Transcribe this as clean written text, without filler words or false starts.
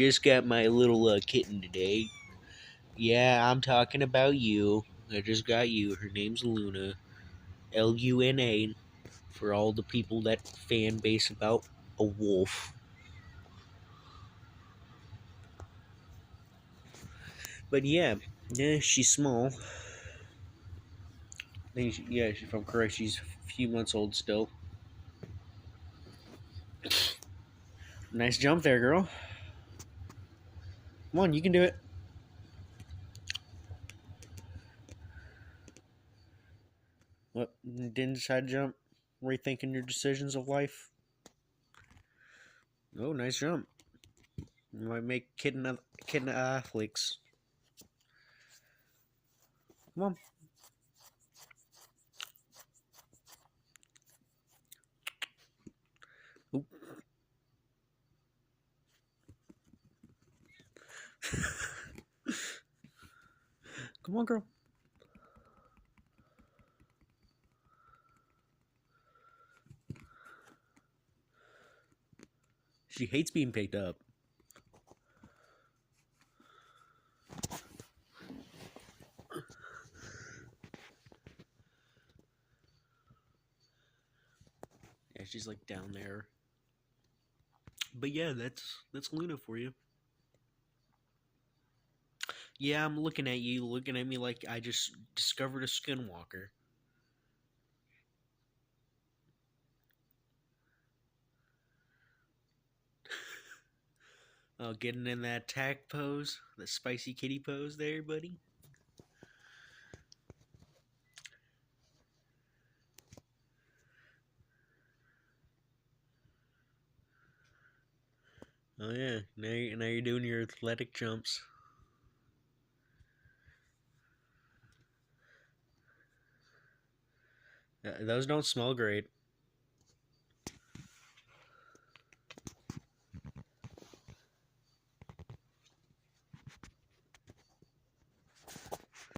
just got my little kitten today. Yeah, I'm talking about you. I just got you. Her name's Luna. Luna. For all the people that fan base about a wolf. But yeah, she's small. Yeah, if I'm correct, she's a few months old still. Nice jump there, girl. Come on, you can do it. What? Didn't decide to jump? Rethinking your decisions of life? Oh, nice jump. You might make kitten athletes. Come on. Oop. Come on, girl. She hates being picked up. Yeah, she's like down there. But yeah, that's Luna for you. Yeah, I'm looking at you, looking at me like I just discovered a skinwalker. Oh, getting in that attack pose, the spicy kitty pose there, buddy. Oh yeah, now you're doing your athletic jumps. Those don't smell great.